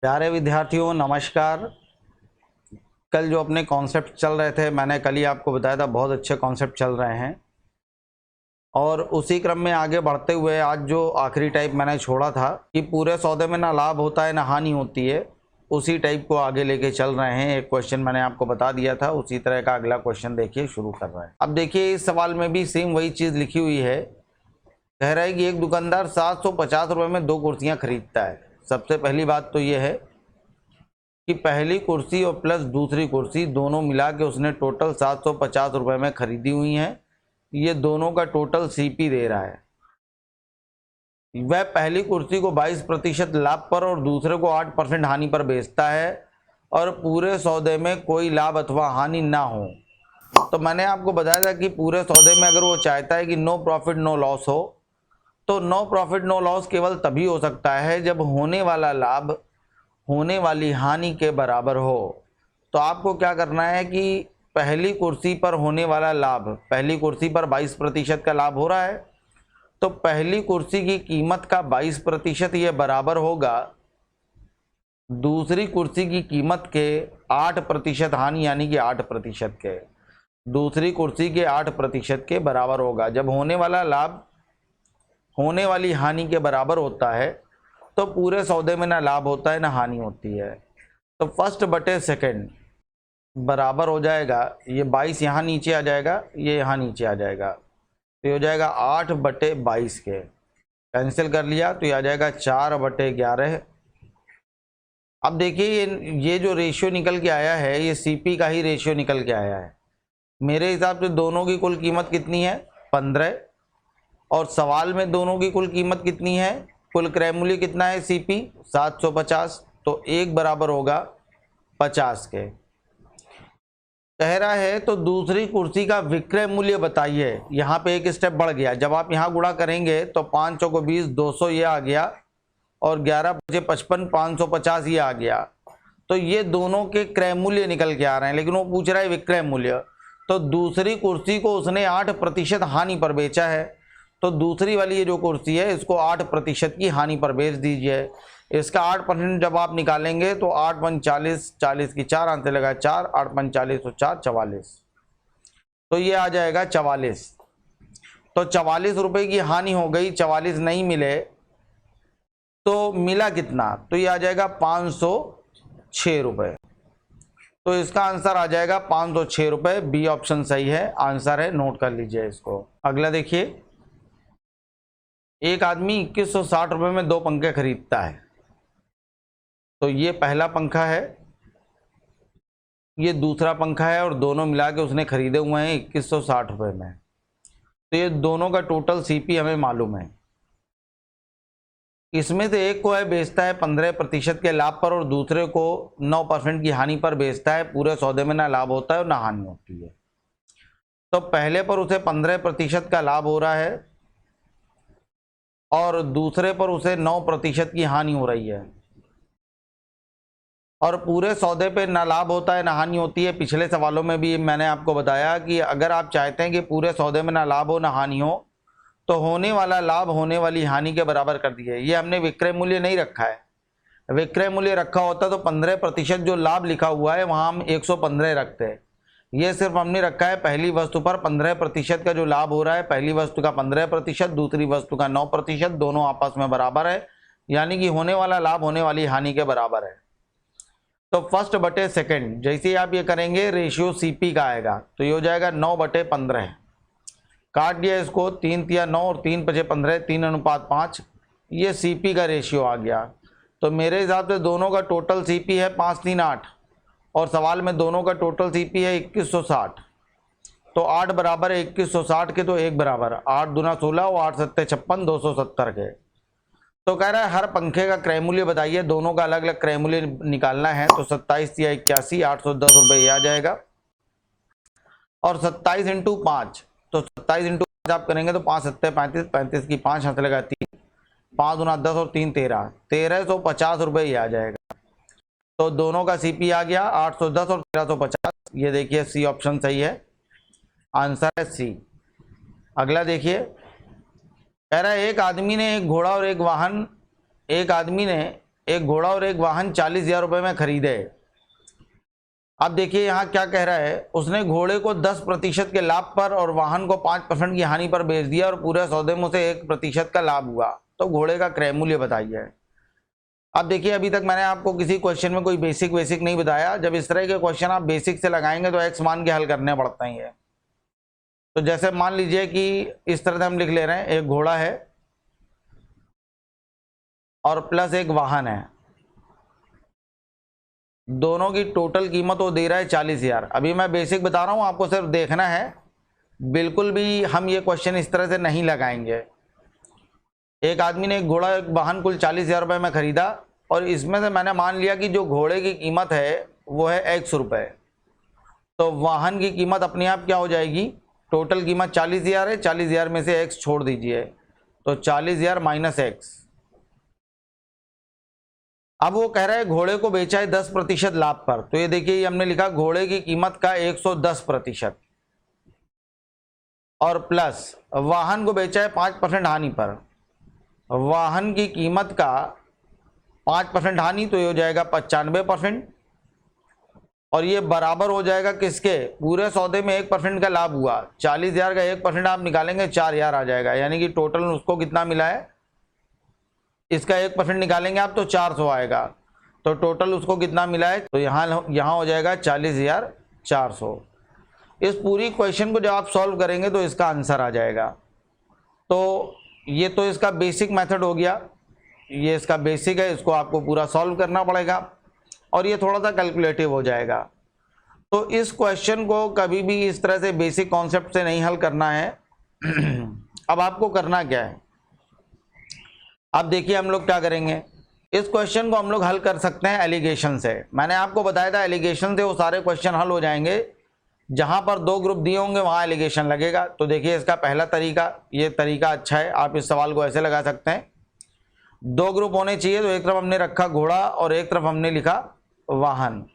प्यारे विद्यार्थियों नमस्कार। कल जो अपने कॉन्सेप्ट चल रहे थे, मैंने कल ही आपको बताया था, बहुत अच्छे कॉन्सेप्ट चल रहे हैं और उसी क्रम में आगे बढ़ते हुए आज जो आखिरी टाइप मैंने छोड़ा था कि पूरे सौदे में ना लाभ होता है ना हानि होती है, उसी टाइप को आगे लेके चल रहे हैं। एक क्वेश्चन मैंने आपको बता दिया था, उसी तरह का अगला क्वेश्चन देखिए शुरू कर रहे हैं। अब देखिए इस सवाल में भी सेम वही चीज़ लिखी हुई है। कह रहा है कि एक दुकानदार 750 रुपये में 2 कुर्सियाँ खरीदता है। सबसे पहली बात तो ये है कि पहली कुर्सी और प्लस दूसरी कुर्सी दोनों मिला के उसने टोटल 750 रुपये में खरीदी हुई हैं। ये दोनों का टोटल सीपी दे रहा है। वह पहली कुर्सी को 22% लाभ पर और दूसरे को 8% हानि पर बेचता है और पूरे सौदे में कोई लाभ अथवा हानि ना हो। तो मैंने आपको बताया था कि पूरे सौदे में अगर वो चाहता है कि नो प्रॉफिट नो लॉस हो, तो नो प्रॉफिट नो लॉस केवल तभी हो सकता है जब होने वाला लाभ होने वाली हानि के बराबर हो। तो आपको क्या करना है कि पहली कुर्सी पर होने वाला लाभ, पहली कुर्सी पर 22% का लाभ हो रहा है, तो पहली कुर्सी की कीमत का 22% ये बराबर होगा दूसरी कुर्सी की कीमत के 8% हानि, यानी कि 8% के, दूसरी कुर्सी के 8% के बराबर होगा। जब होने वाला लाभ होने वाली हानि के बराबर होता है तो पूरे सौदे में ना लाभ होता है ना हानि होती है। तो फर्स्ट बटे सेकंड बराबर हो जाएगा, ये 22 यहाँ नीचे आ जाएगा, ये यहाँ नीचे आ जाएगा, तो ये हो जाएगा 8/22 के। कैंसिल कर लिया तो ये आ जाएगा 4/11। अब देखिए ये जो रेशियो निकल के आया है, ये सीपी का ही रेशियो निकल के आया है। मेरे हिसाब से दोनों की कुल कीमत कितनी है? 15। और सवाल में दोनों की कुल कीमत कितनी है? कुल क्रय मूल्य कितना है? सीपी 750। तो एक बराबर होगा 50 के। कह रहा है तो दूसरी कुर्सी का विक्रय मूल्य बताइए। यहाँ पे एक स्टेप बढ़ गया। जब आप यहाँ गुणा करेंगे तो 5 चौको 20, 200 ये आ गया और 11 बचे 55, 550 ये आ गया। तो ये दोनों के क्रय मूल्य निकल के आ रहे हैं, लेकिन वो पूछ रहा है विक्रय मूल्य। तो दूसरी कुर्सी को उसने 8% हानि पर बेचा है, तो दूसरी वाली ये जो कुर्सी है इसको 8% की हानि पर बेच दीजिए। इसका 8% जब आप निकालेंगे तो 8 × 40, 40 की 4 आंसर लगा 4, 8 × 40 तो 4, 44। तो ये आ जाएगा 44। तो 44 रुपए की हानि हो गई, 44 नहीं मिले तो मिला कितना? तो ये आ जाएगा 506 रुपये। तो इसका आंसर आ जाएगा 506 रुपये। बी ऑप्शन सही है, आंसर है, नोट कर लीजिए इसको। अगला देखिए, एक आदमी 2160 रुपये में 2 पंखे खरीदता है। तो ये पहला पंखा है, ये दूसरा पंखा है और दोनों मिला के उसने खरीदे हुए हैं 2160 रुपये में। तो ये दोनों का टोटल सीपी हमें मालूम है। इसमें से एक को है बेचता है 15% के लाभ पर और दूसरे को 9% की हानि पर बेचता है। पूरे सौदे में ना लाभ होता है और ना हानि होती है। तो पहले पर उसे 15% का लाभ हो रहा है और दूसरे पर उसे 9% की हानि हो रही है। और पूरे सौदे पे ना लाभ होता है ना हानि होती है। पिछले सवालों में भी मैंने आपको बताया कि अगर आप चाहते हैं कि पूरे सौदे में ना लाभ हो ना हानि हो, तो होने वाला लाभ होने वाली हानि के बराबर कर दिए। ये हमने विक्रय मूल्य नहीं रखा है। विक्रय मूल्य रखा होता तो 15% जो लाभ लिखा हुआ है वहाँ हम 115 रखते हैं। ये सिर्फ हमने रखा है पहली वस्तु पर 15% का जो लाभ हो रहा है, पहली वस्तु का 15%, दूसरी वस्तु का 9%, दोनों आपस में बराबर है, यानी कि होने वाला लाभ होने वाली हानि के बराबर है। तो फर्स्ट बटे सेकंड जैसे ही आप ये करेंगे रेशियो सीपी का आएगा, तो ये हो जाएगा 9/15। काट दिया इसको, 3 × 9 और 3 × 5 = 15, 3:5। ये सीपी का रेशियो आ गया। तो मेरे हिसाब से दोनों का टोटल सीपी है 538 और सवाल में दोनों का टोटल सीपी है 2160। तो 8 बराबर है 2160 के, तो 1 बराबर, 8 दूना 16 और 8 सत्ते 56, 270 के। तो कह रहा है हर पंखे का क्रय मूल्य बताइए। दोनों का अलग अलग क्रय मूल्य निकालना है। तो 27 या 81, 810 रुपये ये आ जाएगा। और 27 × 5, तो 27 × 5 आप करेंगे तो 5 सत्ते 35, 35 की 5 हाथ लगा 3, 5 दूना 10 और 3 13, 1350 रुपये ये आ जाएगा। तो दोनों का सीपी आ गया 810 और 1350। ये देखिए सी ऑप्शन सही है, आंसर है सी। अगला देखिए, कह रहा है एक आदमी ने एक घोड़ा और एक वाहन, एक आदमी ने एक घोड़ा और एक वाहन 40,000 रुपये में खरीदे। अब देखिए यहाँ क्या कह रहा है, उसने घोड़े को 10% के लाभ पर और वाहन को 5% की हानि पर बेच दिया और पूरे सौदे में उसे 1% का लाभ हुआ, तो घोड़े का क्रय मूल्य बताइए। अब देखिए अभी तक मैंने आपको किसी क्वेश्चन में कोई बेसिक नहीं बताया। जब इस तरह के क्वेश्चन आप बेसिक से लगाएंगे तो एक्स मान के हल करने पड़ते हैं। तो जैसे मान लीजिए कि इस तरह से हम लिख ले रहे हैं, एक घोड़ा है और प्लस एक वाहन है, दोनों की टोटल कीमत वो दे रहा है 40,000। अभी मैं बेसिक बता रहा हूँ, आपको सिर्फ देखना है, बिल्कुल भी हम ये क्वेश्चन इस तरह से नहीं लगाएंगे। एक आदमी ने एक घोड़ा एक वाहन कुल 40,000 रुपये में खरीदा और इसमें से मैंने मान लिया कि जो घोड़े की कीमत है वो है x रुपये, तो वाहन की कीमत अपने आप क्या हो जाएगी, टोटल कीमत 40,000 है, 40,000 में से x छोड़ दीजिए तो 40,000 माइनस x। अब वो कह रहा है घोड़े को बेचा है 10% लाभ पर, तो ये देखिए ये हमने लिखा घोड़े की कीमत का 110% और प्लस वाहन को बेचा है 5% हानि पर, वाहन की कीमत का 5% हानि, तो ये हो जाएगा 95% और ये बराबर हो जाएगा किसके, पूरे सौदे में 1% का लाभ हुआ। 40,000 का 1% आप निकालेंगे 4,000 आ जाएगा, यानी कि टोटल उसको कितना मिला है, इसका 1% निकालेंगे आप तो 400 आएगा, तो टोटल उसको कितना मिला है, तो यहाँ हो जाएगा 40,400। इस पूरी क्वेश्चन को जब आप सॉल्व करेंगे तो इसका आंसर आ जाएगा। तो ये तो इसका बेसिक मेथड हो गया, ये इसका बेसिक है, इसको आपको पूरा सॉल्व करना पड़ेगा और ये थोड़ा सा कैलकुलेटिव हो जाएगा। तो इस क्वेश्चन को कभी भी इस तरह से बेसिक कॉन्सेप्ट से नहीं हल करना है। अब आपको करना क्या है, अब देखिए हम लोग क्या करेंगे, इस क्वेश्चन को हम लोग हल कर सकते हैं एलिगेशन से। मैंने आपको बताया था एलिगेशन से वो सारे क्वेश्चन हल हो जाएंगे, जहां पर 2 ग्रुप दिए होंगे वहां एलिगेशन लगेगा। तो देखिए इसका पहला तरीका, ये तरीका अच्छा है, आप इस सवाल को ऐसे लगा सकते हैं, 2 ग्रुप होने चाहिए, तो एक तरफ हमने रखा घोड़ा और एक तरफ हमने लिखा वाहन।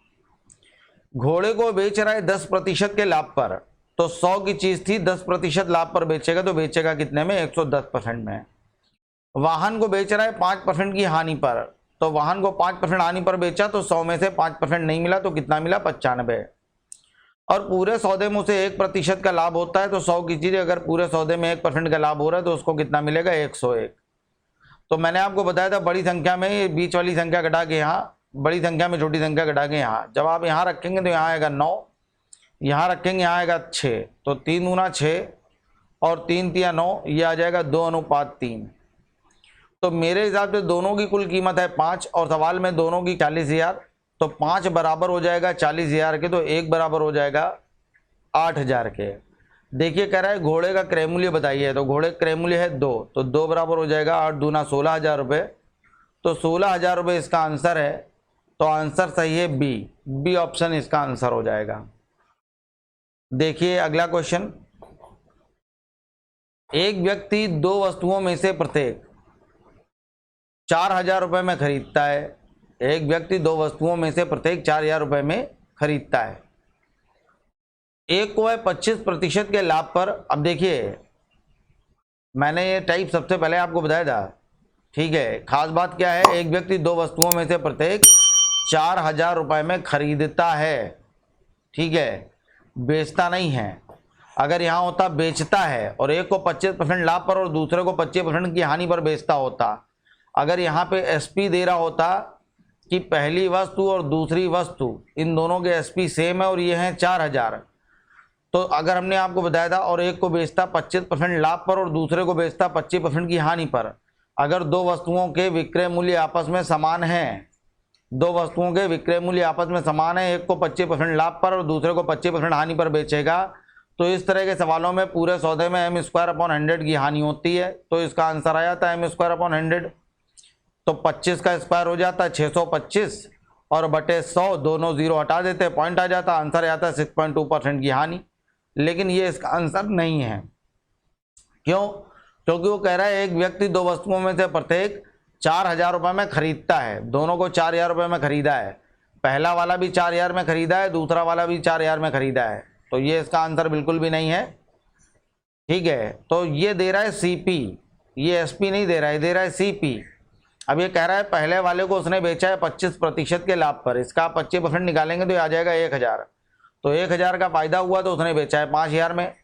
घोड़े को बेच रहा है 10% के लाभ पर, तो 100 की चीज थी, 10% लाभ पर बेचेगा, तो बेचेगा कितने में, 110% में। वाहन को बेच रहा है 5% की हानि पर, तो वाहन को 5% हानि पर बेचा, तो 100 में से 5% नहीं मिला, तो कितना मिला, 95। और पूरे सौदे में उसे 1% का लाभ होता है, तो 100 की चीज अगर पूरे सौदे में 1% का लाभ हो रहा है तो उसको कितना मिलेगा, 101। तो मैंने आपको बताया था बड़ी संख्या में बीच वाली संख्या घटा के यहाँ, बड़ी संख्या में छोटी संख्या घटा के यहाँ, जब आप यहाँ रखेंगे तो यहाँ आएगा 9, यहाँ रखेंगे यहाँ आएगा 6, तो 3 दूना 6 और 3 तिया 9, ये आ जाएगा 2:3। तो मेरे हिसाब से दोनों की कुल कीमत है 5 और सवाल में दोनों की 40,000, तो 5 बराबर हो जाएगा 40,000 के, तो 1 बराबर हो जाएगा 8,000 के। देखिए कह रहा है घोड़े का क्रय मूल्य बताइए, तो घोड़े का क्रय मूल्य है 2, तो 2 बराबर हो जाएगा 8 दूना 16,000 रुपये, तो 16,000 रुपये इसका आंसर है। तो आंसर सही है बी ऑप्शन इसका आंसर हो जाएगा। देखिए अगला क्वेश्चन, एक व्यक्ति 2 वस्तुओं में से प्रत्येक 4,000 रुपये में खरीदता है। एक व्यक्ति 2 वस्तुओं में से प्रत्येक 4,000 रुपये में खरीदता है। एक को है 25% के लाभ पर। अब देखिए मैंने ये टाइप सबसे पहले आपको बताया था, ठीक है। खास बात क्या है, एक व्यक्ति 2 वस्तुओं में से प्रत्येक 4,000 रुपये में खरीदता है, ठीक है, बेचता नहीं है। अगर यहाँ होता बेचता है और एक को 25% लाभ पर और दूसरे को 25% की हानि पर बेचता होता, अगर यहाँ पे एसपी दे रहा होता कि पहली वस्तु और दूसरी वस्तु इन दोनों के एसपी सेम है और ये हैं 4,000, तो अगर हमने आपको बताया था और एक को बेचता 25% लाभ पर और दूसरे को बेचता 25% की हानि पर, अगर 2 वस्तुओं के विक्रय मूल्य आपस में समान हैं, 2 वस्तुओं के विक्रय मूल्य आपस में समान है, एक को 25% लाभ पर और दूसरे को 25% हानि पर बेचेगा, तो इस तरह के सवालों में पूरे सौदे में m² की हानि होती है, तो इसका आंसर आ जाता है m², तो 25 का स्क्वायर हो जाता है 625 और बटे 100, दोनों 0 हटा देते हैं, पॉइंट आ जाता, आंसर आता है 6.2% की हानि। लेकिन ये इसका आंसर नहीं है। क्यों? क्योंकि वो कह रहा है एक व्यक्ति 2 वस्तुओं में से प्रत्येक 4,000 रुपये में खरीदता है, दोनों को 4,000 रुपये में खरीदा है, पहला वाला भी 4,000 में खरीदा है, दूसरा वाला भी 4,000 में खरीदा है, तो ये इसका आंसर बिल्कुल भी नहीं है, ठीक है। तो ये दे रहा है सीपी, ये एसपी नहीं दे रहा है, दे रहा है सीपी। अब ये कह रहा है पहले वाले को उसने बेचा है 25% के लाभ पर, इसका 25% निकालेंगे तो ये आ जाएगा 1000। तो 1000 का फायदा हुआ तो उसने बेचा है 5000 में,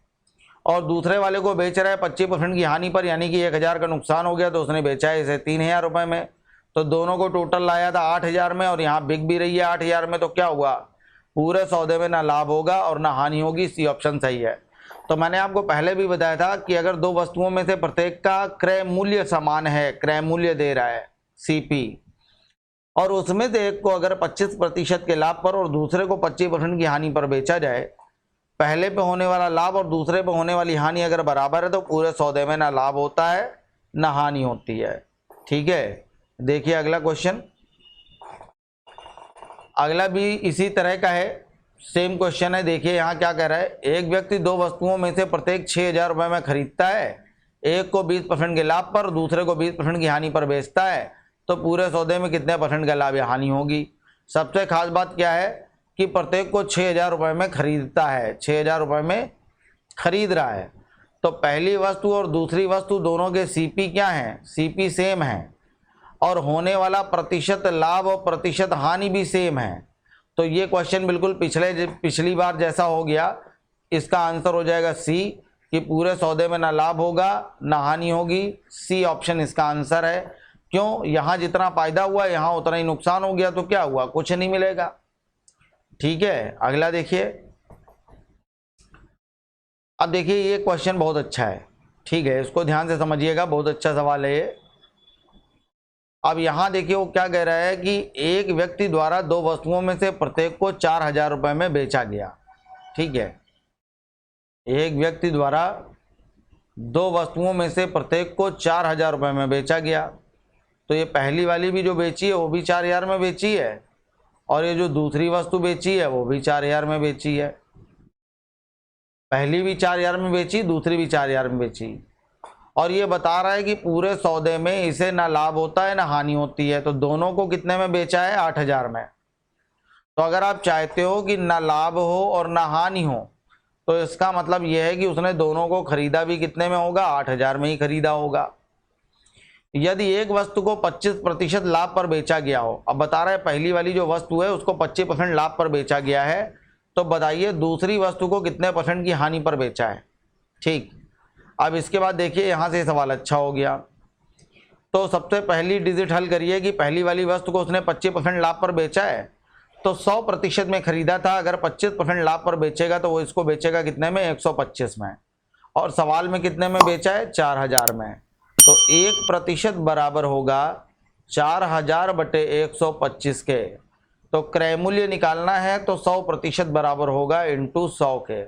और दूसरे वाले को बेच रहा है 25% की हानि पर, यानी कि 1000 का नुकसान हो गया तो उसने बेचा है इसे 3000 रुपये में। तो दोनों को टोटल लाया था 8000 में, और यहाँ बिक भी रही है 8000 में, तो क्या हुआ, पूरे सौदे में ना लाभ होगा और ना हानि होगी। सी ऑप्शन सही है। तो मैंने आपको पहले भी बताया था कि अगर दो वस्तुओं में से प्रत्येक का क्रय मूल्य समान है, क्रय मूल्य दे रहा है CP, और उसमें से एक को अगर 25% के लाभ पर और दूसरे को 25% की हानि पर बेचा जाए, पहले पे होने वाला लाभ और दूसरे पे होने वाली हानि अगर बराबर है तो पूरे सौदे में ना लाभ होता है ना हानि होती है। ठीक है, देखिए अगला क्वेश्चन। अगला भी इसी तरह का है, सेम क्वेश्चन है। देखिए यहाँ क्या कह रहा है, एक व्यक्ति दो वस्तुओं में से प्रत्येक 6000 रुपये में खरीदता है, एक को 20% के लाभ पर, दूसरे को 20% की हानि पर बेचता है, तो पूरे सौदे में कितने % का लाभ या हानि होगी। सबसे खास बात क्या है कि प्रत्येक को 6000 रुपये में खरीदता है, 6000 रुपये में खरीद रहा है। तो पहली वस्तु और दूसरी वस्तु दोनों के CP क्या हैं, CP सेम है, और होने वाला प्रतिशत लाभ और प्रतिशत हानि भी सेम है। तो ये क्वेश्चन बिल्कुल पिछली बार जैसा हो गया। इसका आंसर हो जाएगा C, कि पूरे सौदे में ना लाभ होगा ना हानि होगी। C ऑप्शन इसका आंसर है। क्यों, यहाँ जितना फायदा हुआ यहाँ उतना ही नुकसान हो गया, तो क्या हुआ, कुछ नहीं मिलेगा। ठीक है, अगला देखिए। अब देखिए ये क्वेश्चन बहुत अच्छा है, ठीक है, इसको ध्यान से समझिएगा, बहुत अच्छा सवाल है ये। अब यहाँ देखिए वो क्या कह रहा है कि एक व्यक्ति द्वारा दो वस्तुओं में से प्रत्येक को 4000 रुपये में बेचा गया। ठीक है, एक व्यक्ति द्वारा दो वस्तुओं में से प्रत्येक को 4000 रुपये में बेचा गया। तो ये पहली वाली भी जो बेची है वो भी 4000 में बेची है, और ये जो दूसरी वस्तु बेची है वो भी 4000 में बेची है। पहली भी 4000 में बेची, दूसरी भी 4000 में बेची, और ये बता रहा है कि पूरे सौदे में इसे ना लाभ होता है ना हानि होती है। तो दोनों को कितने में बेचा है, 8000 में। तो अगर आप चाहते हो कि ना लाभ हो और ना हानि हो, तो इसका मतलब यह है कि उसने दोनों को खरीदा भी कितने में होगा, 8000 में ही खरीदा होगा। यदि एक वस्तु को 25% लाभ पर बेचा गया हो, अब बता रहा है पहली वाली जो वस्तु है उसको 25% लाभ पर बेचा गया है, तो बताइए दूसरी वस्तु को कितने % की हानि पर बेचा है। ठीक, अब इसके बाद देखिए यहाँ से सवाल अच्छा हो गया। तो सबसे पहली डिजिट हल करिए कि पहली वाली वस्तु को उसने 25% लाभ पर बेचा है, तो 100% में खरीदा था। अगर 25% लाभ पर बेचेगा तो वो इसको बेचेगा कितने में, 125 में, और सवाल में कितने में बेचा है, 4000 में। तो 1% बराबर होगा 4000 बटे 125 के। तो क्रय मूल्य निकालना है तो 100% बराबर होगा इंटू 100 के।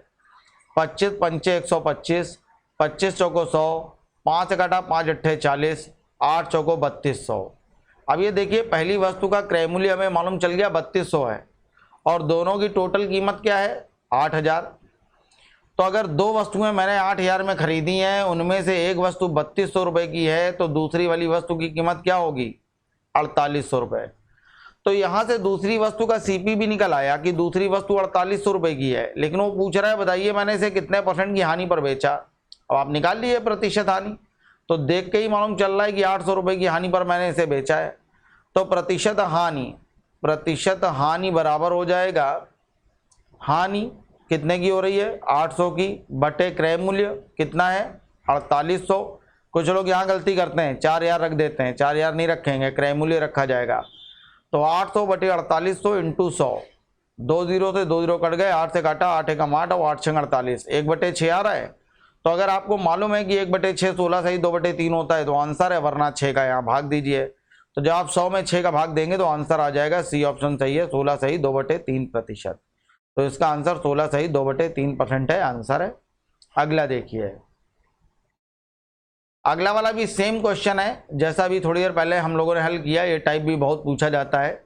25 पंचे 125, 25 चौको 100, 5 काटा 5 अट्ठे 40, 8 चौको 3200। अब ये देखिए पहली वस्तु का क्रय मूल्य हमें मालूम चल गया 3200 है, और दोनों की टोटल कीमत क्या है, 8000। तो अगर दो वस्तुएं मैंने 8000 में खरीदी हैं, उनमें से एक वस्तु 3200 रुपये की है, तो दूसरी वाली वस्तु की कीमत क्या होगी, 4800 रुपये। तो यहाँ से दूसरी वस्तु का CP भी निकल आया कि दूसरी वस्तु 4800 रुपये की है, लेकिन वो पूछ रहा है बताइए मैंने इसे कितने % की हानि पर बेचा। अब आप निकाल लिए प्रतिशत हानि, तो देख के ही मालूम चल रहा है कि 800 रुपये की हानि पर मैंने इसे बेचा है। तो प्रतिशत हानि बराबर हो जाएगा, हानि कितने की हो रही है, 800 की, बटे क्रय मूल्य कितना है, 4800। कुछ लोग यहाँ गलती करते हैं, 4000 रख देते हैं, 4000 नहीं रखेंगे, क्रय मूल्य रखा जाएगा। तो 800 बटे 4800 इंटू 100, 2 0 से 2 0 कट गए, 8 से काटा, 8 एकम 8 और 8 6 48, 1/6 आ रहा है। तो अगर आपको मालूम है कि 1/6 16 सही 2/3 होता है तो आंसर है, वरना 6 का यहाँ भाग दीजिए। तो जब आप 100 में 6 का भाग देंगे तो आंसर आ जाएगा, C ऑप्शन सही है, 16 सही 2/3%। तो इसका आंसर 16 सही 2/3% है, आंसर है। अगला देखिए, अगला वाला भी सेम क्वेश्चन है जैसा भी थोड़ी देर पहले हम लोगों ने हल किया। ये टाइप भी बहुत पूछा जाता है,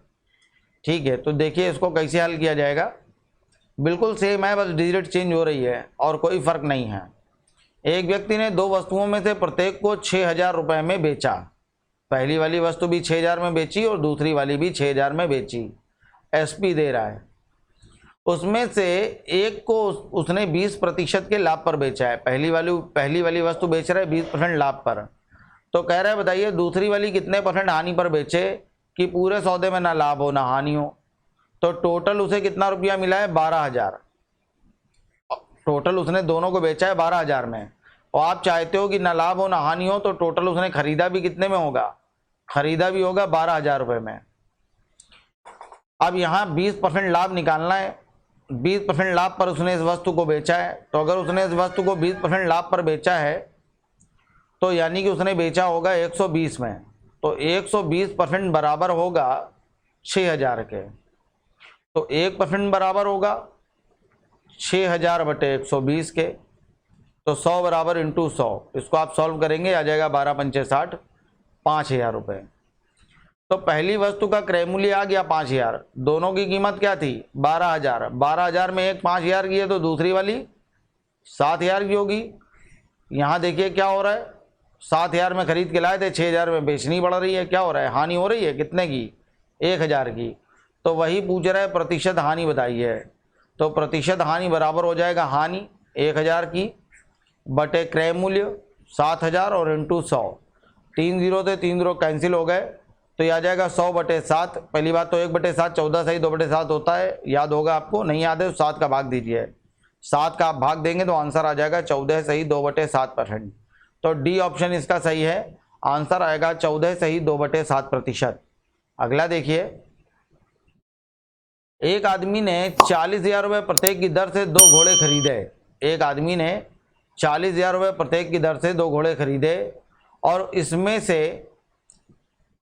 ठीक है। तो देखिए इसको कैसे हल किया जाएगा, बिल्कुल सेम है, बस डिजिट चेंज हो रही है और कोई फर्क नहीं है। एक व्यक्ति ने दो वस्तुओं में से प्रत्येक को 6000 रुपये में बेचा। पहली वाली वस्तु भी 6000 में बेची और दूसरी वाली भी 6000 में बेची। SP दे रहा है, उसमें से एक को उसने 20% के लाभ पर बेचा है। पहली वाली वस्तु बेच रहा है 20% लाभ पर, तो कह रहा है बताइए दूसरी वाली कितने % हानि पर बेचे कि पूरे सौदे में ना लाभ हो ना हानि हो। तो टोटल उसे कितना रुपया मिला है 12,000। टोटल उसने दोनों को बेचा है 12,000 में, और आप चाहते हो कि ना लाभ हो ना हानि हो, तो टोटल उसने खरीदा भी कितने में होगा, खरीदा भी होगा 12,000 रुपये में। अब यहाँ 20% लाभ निकालना है। 20% लाभ पर उसने इस वस्तु को बेचा है। तो अगर उसने इस वस्तु को 20% लाभ पर बेचा है तो यानी कि उसने बेचा होगा 120 में, तो 120% बराबर होगा 6,000 के। तो 1% बराबर होगा 6,000 बटे 120 के, तो 100 बराबर इंटू 100। इसको आप सॉल्व करेंगे, आ जाएगा 12 पंचे 60, 5,000 रुपये। तो पहली वस्तु का क्रय मूल्य आ गया 5,000, दोनों की कीमत क्या थी 12,000। 12,000 में एक 5,000 की है तो दूसरी वाली 7,000 की होगी। यहाँ देखिए क्या हो रहा है, 7,000 में खरीद के लाए थे, 6,000 में बेचनी पड़ रही है। क्या हो रहा है, हानि हो रही है। कितने की, 1,000 की। तो वही पूछ रहा है प्रतिशत हानि बताइए। तो प्रतिशत हानि बराबर हो जाएगा हानि 1,000 की बटे क्रय मूल्य 7,000 और इंटू 100। 3 0 थे, 3 0 कैंसिल हो गए, तो यह आ जाएगा 100 बटे 7। पहली बात तो 1 बटे 7 14 सही 2 बटे 7 होता है, याद होगा आपको। नहीं याद है तो 7 का भाग दीजिए। 7 का आप भाग देंगे तो आंसर आ जाएगा 14 सही 2 बटे 7%। तो डी ऑप्शन इसका सही है, आंसर आएगा 14 सही 2 बटे 7%। अगला देखिए, एक आदमी ने 40,000 रुपये प्रत्येक की दर से 2 घोड़े खरीदे। एक आदमी ने 40,000 रुपये प्रत्येक की दर से 2 घोड़े खरीदे, और इसमें से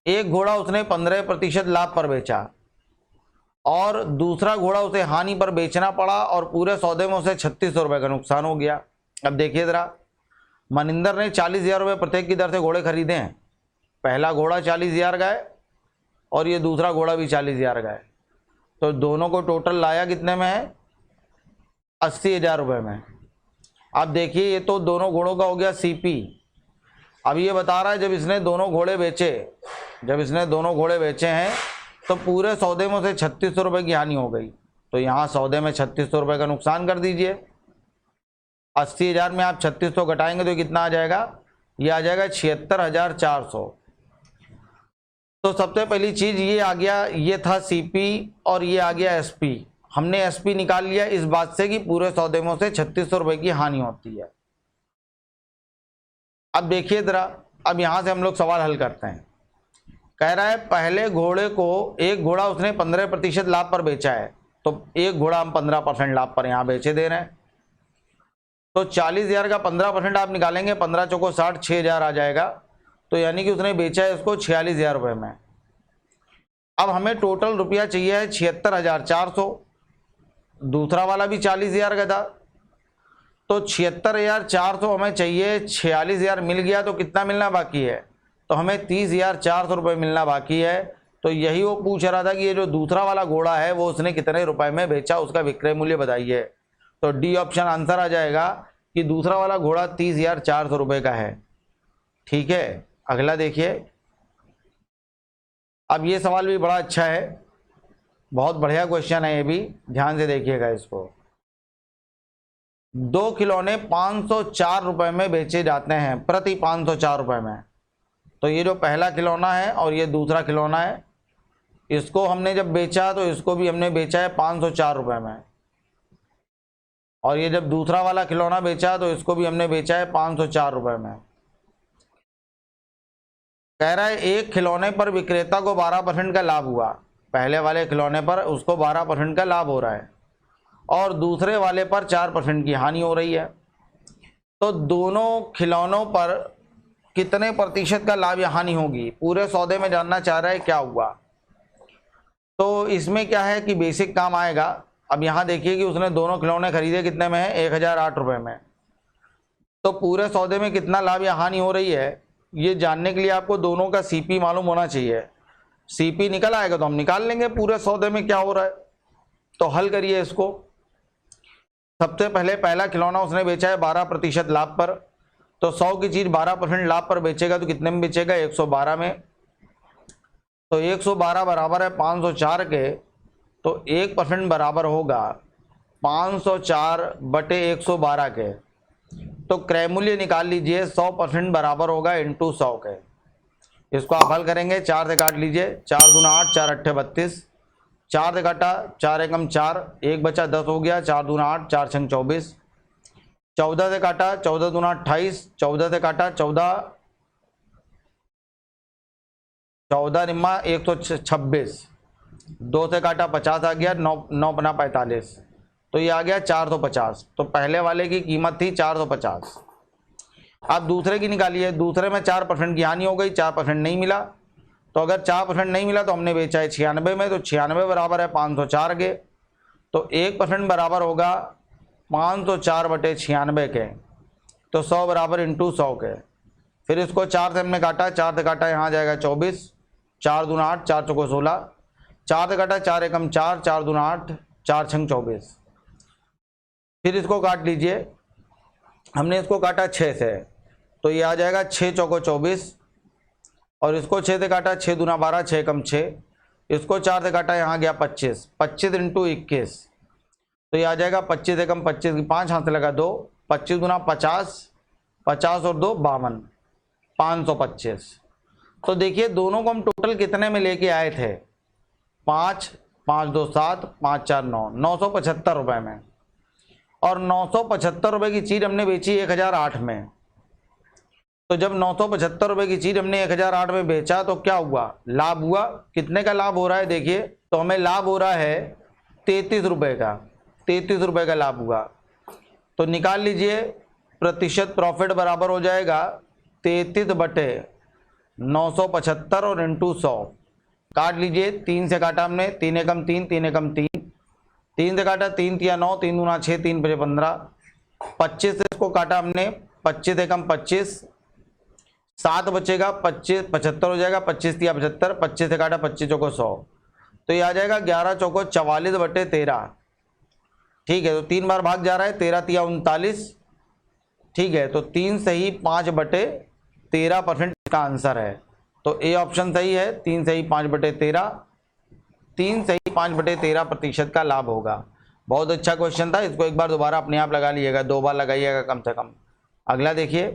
एक घोड़ा उसने 15% लाभ पर बेचा और दूसरा घोड़ा उसे हानि पर बेचना पड़ा, और पूरे सौदे में उसे 3600 रुपये का नुकसान हो गया। अब देखिए ज़रा, मनिंदर ने 40,000 रुपये प्रत्येक की दर से घोड़े खरीदे हैं। पहला घोड़ा 40,000 का है और ये दूसरा घोड़ा भी 40,000 का है, तो दोनों को टोटल लाया कितने में है 80,000 रुपये में। अब देखिए ये तो दोनों घोड़ों का हो गया सीपी। अब ये बता रहा है जब इसने दोनों घोड़े बेचे हैं तो पूरे सौदे में उसे 3600 रुपये की हानि हो गई। तो यहाँ सौदे में 3600 रुपये का नुकसान कर दीजिए। 80,000 में आप 3600 घटाएंगे तो कितना आ जाएगा, ये आ जाएगा 76,400। तो सबसे पहली चीज़ ये आ गया, ये था सीपी और ये आ गया एसपी। हमने एसपी निकाल लिया इस बात से कि पूरे सौदे में उसे 3600 रुपये की हानि होती है। अब देखिए ज़रा, अब यहाँ से हम लोग सवाल हल करते हैं। कह रहा है पहले घोड़े को, एक घोड़ा उसने 15% लाभ पर बेचा है, तो एक घोड़ा हम 15% लाभ पर यहाँ बेचे दे रहे हैं। तो 40,000 का 15% आप निकालेंगे, 15 चौको 60, 6,000 आ जाएगा। तो यानी कि उसने बेचा है इसको 46,000 रुपये में। अब हमें टोटल रुपया चाहिए है 76,400। दूसरा वाला भी 40,000 का था, तो 76,400 हमें चाहिए। 46,000 मिल गया तो कितना मिलना बाकी है, तो हमें 30,400 रुपये मिलना बाकी है। तो यही वो पूछ रहा था कि ये जो दूसरा वाला घोड़ा है वो उसने कितने रुपए में बेचा, उसका विक्रय मूल्य बताइए। तो डी ऑप्शन आंसर आ जाएगा कि दूसरा वाला घोड़ा 30,400 रुपये का है। ठीक है, अगला देखिए। अब ये सवाल भी बड़ा अच्छा है, बहुत बढ़िया क्वेश्चन है ये भी, ध्यान से देखिएगा इसको। 2 खिलौने 504 रुपये में बेचे जाते हैं, प्रति 504 रुपये में। तो ये जो पहला खिलौना है और ये दूसरा खिलौना है, इसको हमने जब बेचा तो इसको भी हमने बेचा है 504 रुपये में, और ये जब दूसरा वाला खिलौना बेचा तो इसको भी हमने बेचा है 504 रुपये में। कह रहा है एक खिलौने पर विक्रेता को 12% का लाभ हुआ। पहले वाले खिलौने पर उसको 12% का लाभ हो रहा है और दूसरे वाले पर 4% की हानि हो रही है। तो दोनों खिलौनों पर कितने प्रतिशत का लाभ या हानि होगी, पूरे सौदे में जानना चाह रहा है क्या हुआ। तो इसमें क्या है कि बेसिक काम आएगा। अब यहाँ देखिए कि उसने दोनों खिलौने खरीदे कितने में है, 1,008 रुपये में। तो पूरे सौदे में कितना लाभ या हानि हो रही है, ये जानने के लिए आपको दोनों का सीपी मालूम होना चाहिए। सीपी निकल आएगा तो हम निकाल लेंगे पूरे सौदे में क्या हो रहा है। तो हल करिए इसको। सबसे पहले पहला खिलौना उसने बेचा है 12% लाभ पर, तो 100 की चीज़ 12% लाभ पर बेचेगा तो कितने में बेचेगा, 112 में। तो 112 बराबर है 504 के, तो 1% बराबर होगा 504 बटे 112 के। तो क्रय मूल्य निकाल लीजिए 100% बराबर होगा इंटू 100 के। इसको आप हल करेंगे, 4 से काट लीजिए, 4 दूना 8, 4 अट्ठे 32, 4 से काटा, 4 एकम 4, 1 बचा 10 हो गया, 4 दूना 8, 4 छंग 24, 14 से काटा, 14 दूना 28, 14 से काटा 14 निम्मा 126, 2 से काटा 50 आ गया, 9 बना 45, तो ये आ गया 450। तो पहले वाले की कीमत थी 450। अब दूसरे की निकालिए, दूसरे में 4% की हानि हो गई, 4% नहीं मिला। तो अगर 4% नहीं मिला तो हमने बेचा है 96 में, तो 96 बराबर है 504 के, तो 1% बराबर होगा 504 बटे 96 के, तो 100 बराबर इंटू 100 के। फिर इसको 4 से हमने काटा, 4 से काटा यहाँ जाएगा 24, 4 दूना 8, 4 चौको 16, 4 से काटा, 4 एकम 4, 4 दूना 8, 4 छंग 24। फिर इसको काट लीजिए, हमने इसको काटा 6 से, तो ये आ जाएगा 6 चौको 24, और इसको 6 से काटा, 6 दूना 12, 6 एकम 6, इसको 4 से काटा, यहाँ गया 25, 25 इंटू 21, तो ये आ जाएगा 25 एकम 25 की 5 हाथ से लगा 2, 25 दूना 50, 50 और 2 52, 525। तो देखिए दोनों को हम टोटल कितने में लेके आए थे, 5, 5 2 7, 5 4 9, 975 रुपये में। और 975 रुपये की चीज़ हमने बेची 1008 में। तो जब 975 रुपये की चीज़ हमने 1008 में बेचा तो क्या हुआ, लाभ हुआ। कितने का लाभ हो रहा है देखिए, तो हमें लाभ हो रहा है 33 रुपये का, 33 रुपये का लाभ हुआ। तो निकाल लीजिए, प्रतिशत प्रॉफिट बराबर हो जाएगा 33 बटे 975 और इंटू 100। काट लीजिए, 3 से काटा हमने, 3 एकम 3, 3 एकम 3, 3 से काटा, 3 तिया 9, 3 दूना 6, 3 बजे 15, 25 से इसको काटा हमने, 25 एकम 25, 7 बचेगा, 25 75 हो जाएगा, 25 तिया 75, 25 से काटा, 25 चौको 100, तो ये आ जाएगा 11 चौको 44 बटे 13। ठीक है, तो 3 बार भाग जा रहा है, 13 तिया 39। ठीक है, तो 3 सही 5 बटे 13% का आंसर है। तो ए ऑप्शन सही है, 3 सही 5 बटे 13, 3 सही 5 बटे 13% का लाभ होगा। बहुत अच्छा क्वेश्चन था, इसको एक बार दोबारा अपने आप लगा लीजिएगा, 2 बार लगाइएगा कम से कम। अगला देखिए,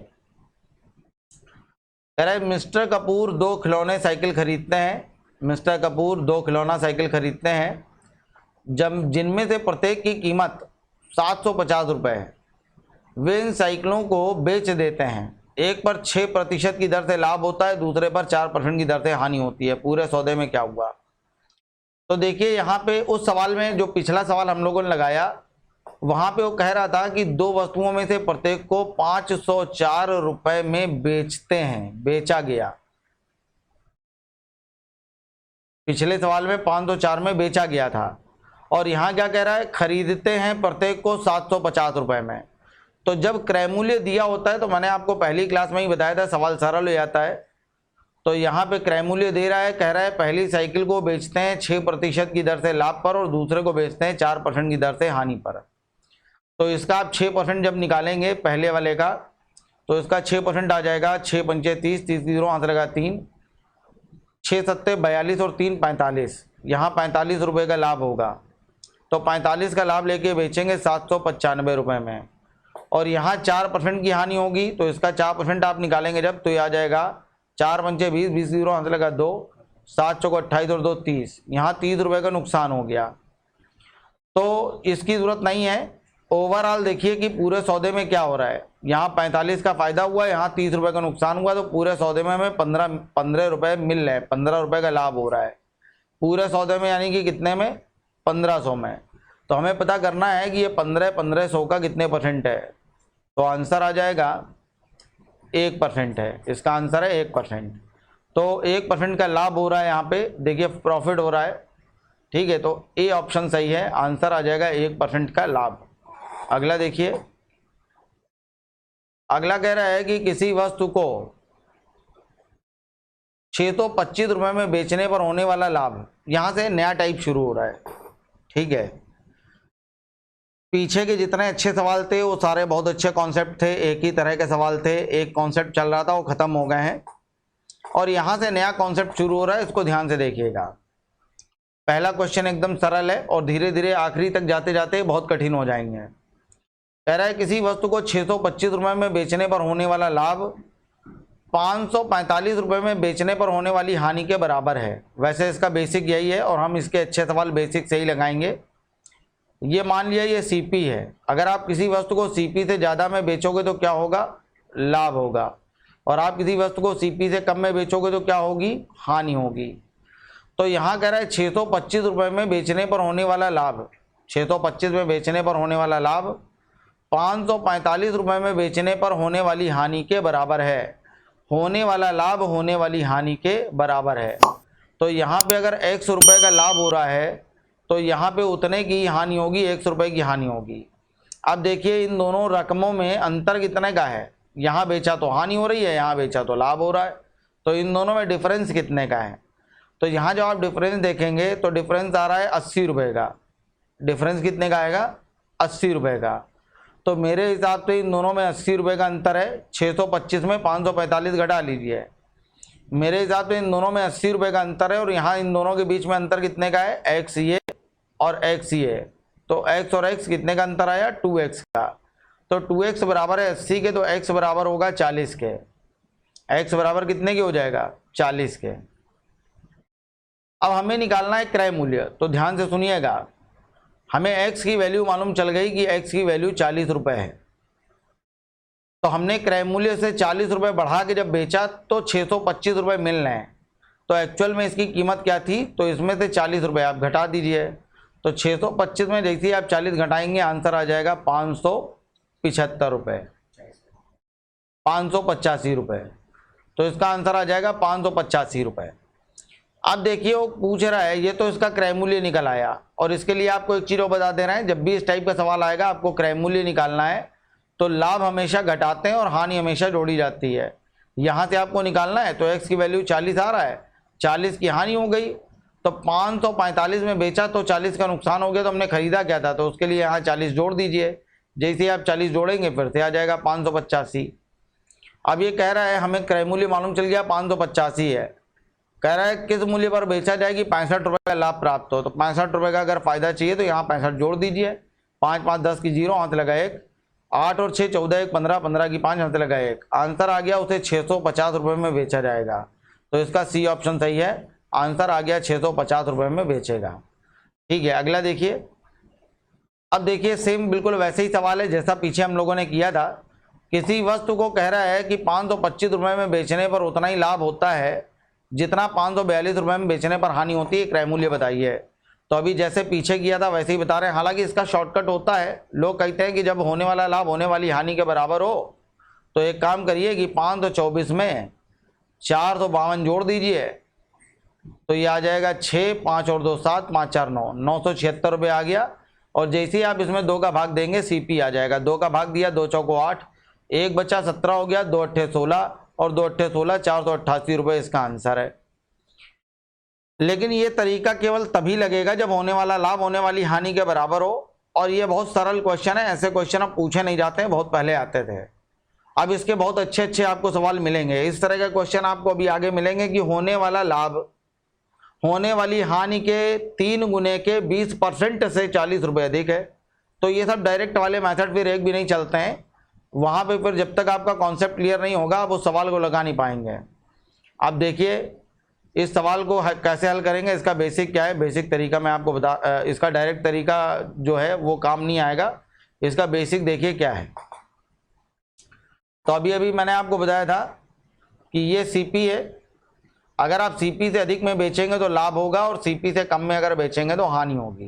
कह रहा है मिस्टर कपूर 2 खिलौने साइकिल खरीदते हैं। मिस्टर कपूर 2 खिलौना साइकिल खरीदते हैं, जब जिनमें से प्रत्येक की कीमत 750 रुपये है। वे इन साइकिलों को बेच देते हैं, एक पर 6% की दर से लाभ होता है, दूसरे पर 4% की दर से हानि होती है। पूरे सौदे में क्या हुआ। तो देखिए यहाँ पे उस सवाल में, जो पिछला सवाल हम लोगों ने लगाया, वहाँ पे वो कह रहा था कि 2 वस्तुओं में से प्रत्येक को 504 रुपये में बेचते हैं, बेचा गया। पिछले सवाल में 504 में बेचा गया था, और यहाँ क्या कह रहा है, खरीदते हैं प्रत्येक को 750 रुपये में। तो जब क्रय मूल्य दिया होता है, तो मैंने आपको पहली क्लास में ही बताया था, सवाल सरल हो जाता है। तो यहाँ पे क्रय मूल्य दे रहा है, कह रहा है पहली साइकिल को बेचते हैं 6% की दर से लाभ पर, और दूसरे को बेचते हैं 4% की दर से हानि पर। तो इसका आप 6% जब निकालेंगे पहले वाले का, तो इसका 6% आ जाएगा, 6 पंचे 30, 30 जीरो हाथ लगा 3, 6 सत्ते 42 और 3 45। यहाँ 45 रुपये का लाभ होगा, तो 45 का लाभ लेके बेचेंगे 795 रुपये में। और यहाँ 4% की हानि होगी, तो इसका 4% आप निकालेंगे जब, तो ये आ जाएगा 4 पंचे 20, 20 जीरो हाथ लगा 2, 7 चौको 28 और 2 30। यहाँ 30 रुपये का नुकसान हो गया, तो इसकी ज़रूरत नहीं है। ओवरऑल देखिए कि पूरे सौदे में क्या हो रहा है, यहाँ 45 का फ़ायदा हुआ, यहाँ 30 रुपये का नुकसान हुआ, तो पूरे सौदे में हमें 15 रुपये मिल रहे हैं, 15 रुपये का लाभ हो रहा है पूरे सौदे में, यानी कि कितने में, 1500 में। तो हमें पता करना है कि ये 1500 का कितने % है। तो आंसर आ जाएगा 1% है, इसका आंसर है 1%। तो 1% का लाभ हो रहा है, यहाँ पे देखिए प्रॉफिट हो रहा है। ठीक है, तो ए ऑप्शन सही है, आंसर आ जाएगा 1% का लाभ। अगला देखिए, अगला कह रहा है कि किसी वस्तु को 625 रुपये में बेचने पर होने वाला लाभ। यहाँ से नया टाइप शुरू हो रहा है। ठीक है, पीछे के जितने अच्छे सवाल थे वो सारे बहुत अच्छे कॉन्सेप्ट थे, एक ही तरह के सवाल थे, एक कॉन्सेप्ट चल रहा था वो ख़त्म हो गए हैं, और यहाँ से नया कॉन्सेप्ट शुरू हो रहा है, इसको ध्यान से देखिएगा। पहला क्वेश्चन एकदम सरल है, और धीरे धीरे आखिरी तक जाते जाते बहुत कठिन हो जाएंगे। कह रहा है किसी वस्तु को 625 रुपये में बेचने पर होने वाला लाभ 545 रुपये में बेचने पर होने वाली हानि के बराबर है। वैसे इसका बेसिक यही है और हम इसके अच्छे सवाल बेसिक से ही लगाएंगे। ये मान लिया ये सीपी है, अगर आप किसी वस्तु को सीपी से ज़्यादा में बेचोगे तो क्या होगा, लाभ होगा, और आप किसी वस्तु को सीपी से कम में बेचोगे तो क्या होगी, हानि होगी। तो यहाँ कह रहा है 625 रुपये में बेचने पर होने वाला लाभ, 625 में बेचने पर होने वाला लाभ 545 रुपये में बेचने पर होने वाली हानि के बराबर है। होने वाला लाभ होने वाली हानि के बराबर है। तो यहाँ पे अगर 100 रुपये का लाभ हो रहा है तो यहाँ पे उतने की हानि होगी, 100 रुपये की हानि होगी। अब देखिए इन दोनों रकमों में अंतर कितने का है, यहाँ बेचा तो हानि हो रही है, यहाँ बेचा तो लाभ हो रहा है, तो इन दोनों में डिफरेंस कितने का है। तो यहाँ जब आप डिफरेंस देखेंगे तो डिफरेंस आ रहा है 80 रुपये का। डिफरेंस कितने का आएगा, 80 रुपये का। तो मेरे हिसाब से इन दोनों में 80 रुपये का अंतर है। 625 में 545 घटा लीजिए, मेरे हिसाब से इन दोनों में 80 रुपये का अंतर है। और यहाँ इन दोनों के बीच में अंतर कितने का है, एक्स ये और एक्स ये। तो एक्स और एक्स कितने का अंतर आया, 2x का। तो 2x बराबर है 80 के, तो x बराबर होगा 40 के। x बराबर कितने के हो जाएगा, 40 के। अब हमें निकालना है क्रय मूल्य, तो ध्यान से सुनिएगा। हमें x की वैल्यू मालूम चल गई कि x की वैल्यू 40 रुपये है। तो हमने क्रय मूल्य से 40 रुपये बढ़ा के जब बेचा तो 625 रुपये मिल रहे हैं। तो एक्चुअल में इसकी कीमत क्या थी, तो इसमें से 40 रुपये आप घटा दीजिए। तो 625 में जैसे ही आप 40 घटाएंगे आंसर आ जाएगा 575 रुपये, 585 रुपये। तो इसका आंसर आ जाएगा 585 रुपये। अब देखिए वो पूछ रहा है, ये तो इसका क्रय मूल्य निकल आया। और इसके लिए आपको एक चीज़ और बता दे रहे हैं, जब भी इस टाइप का सवाल आएगा आपको क्रय मूल्य निकालना है तो लाभ हमेशा घटाते हैं और हानि हमेशा जोड़ी जाती है। यहाँ से आपको निकालना है तो x की वैल्यू 40 आ रहा है, 40 की हानि हो गई। तो 545 में बेचा तो 40 का नुकसान हो गया, तो हमने खरीदा क्या था, तो उसके लिए यहाँ 40 जोड़ दीजिए। जैसे ही आप 40 जोड़ेंगे फिर से आ जाएगा 585। अब ये कह रहा है हमें क्रय मूल्य मालूम चल गया 585 है। कह रहा है किस मूल्य पर बेचा जाए कि 65 रुपये का लाभ प्राप्त हो। तो 65 रुपये का अगर फायदा चाहिए तो यहाँ 65 जोड़ दीजिए। 5 5 10 की 0, हाथ लगा 1, 8 और 6 14, 1 15, 15 की 5, हाथ लगा 1। आंसर आ गया उसे 650 रुपये में बेचा जाएगा। तो इसका सी ऑप्शन सही है, आंसर आ गया 650 रुपये में बेचेगा। ठीक है, अगला देखिए। अब देखिए सेम बिल्कुल वैसे ही सवाल है जैसा पीछे हम लोगों ने किया था। किसी वस्तु को कह रहा है कि 525 रुपये में बेचने पर उतना ही लाभ होता है जितना 542 रुपये में बेचने पर हानि होती है, क्रय मूल्य बताइए। तो अभी जैसे पीछे किया था वैसे ही बता रहे हैं। हालांकि इसका शॉर्टकट होता है, लोग कहते हैं कि जब होने वाला लाभ होने वाली हानि के बराबर हो तो एक काम करिए कि 524 में 452 जोड़ दीजिए, तो ये आ जाएगा 6, 5 और 2 7, 5 4 9, 976 रुपये आ गया। और जैसे ही आप इसमें 2 का भाग देंगे सीपी आ जाएगा। 2 का भाग दिया, 2 चौको 8, 1 बचा 17 हो गया, 2 अट्ठे 16 और 2 अट्ठे 16, 488 रुपये इसका आंसर है। लेकिन ये तरीका केवल तभी लगेगा जब होने वाला लाभ होने वाली हानि के बराबर हो। और ये बहुत सरल क्वेश्चन है, ऐसे क्वेश्चन अब पूछे नहीं जाते हैं, बहुत पहले आते थे। अब इसके बहुत अच्छे अच्छे आपको सवाल मिलेंगे। इस तरह के क्वेश्चन आपको अभी आगे मिलेंगे कि होने वाला लाभ होने वाली हानि के 3 गुने के 20% से 40 रुपये अधिक है। तो ये सब डायरेक्ट वाले मेथड फिर एक भी नहीं चलते हैं। वहाँ पे फिर जब तक आपका कॉन्सेप्ट क्लियर नहीं होगा आप उस सवाल को लगा नहीं पाएंगे। अब देखिए इस सवाल को कैसे हल करेंगे, इसका बेसिक क्या है, बेसिक तरीका मैं आपको बता, इसका डायरेक्ट तरीका जो है वो काम नहीं आएगा। इसका बेसिक देखिए क्या है। तो अभी मैंने आपको बताया था कि ये सीपी है। अगर आप सीपी से अधिक में बेचेंगे तो लाभ होगा और सीपी से कम में अगर बेचेंगे तो हानि होगी।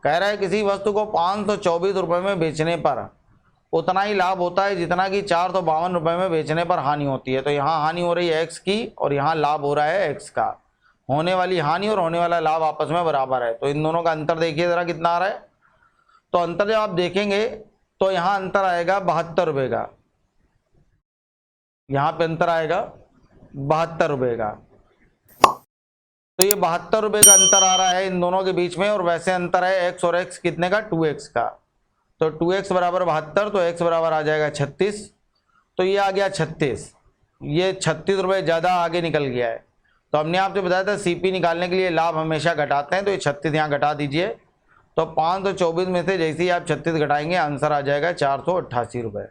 कह रहा है किसी वस्तु को 524 रुपये में बेचने पर उतना ही लाभ होता है जितना कि 452 रुपये में बेचने पर हानि होती है। तो यहाँ हानि हो रही है एक्स की और यहाँ लाभ हो रहा है एक्स का। होने वाली हानि और होने वाला लाभ आपस में बराबर है। तो इन दोनों का अंतर देखिए ज़रा कितना आ रहा है। तो अंतर जब आप देखेंगे तो यहाँ अंतर आएगा 72 रुपये का, यहाँ पे अंतर आएगा 72 रुपये का। तो ये 72 रुपये का अंतर आ रहा है इन दोनों के बीच में। और वैसे अंतर है एक्स और एक्स कितने का, 2x का। तो 2x बराबर 72, तो x बराबर आ जाएगा 36। तो ये आ गया 36, ये 36 रुपये ज़्यादा आगे निकल गया है। तो हमने आपसे बताया था सीपी निकालने के लिए लाभ हमेशा घटाते हैं। तो ये 36 यहाँ घटा दीजिए तो 524 में से जैसे ही आप 36 घटाएंगे आंसर आ जाएगा 488 रुपये।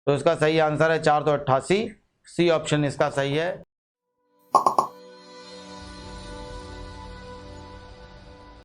तो इसका सही आंसर है 488, सी ऑप्शन इसका सही है।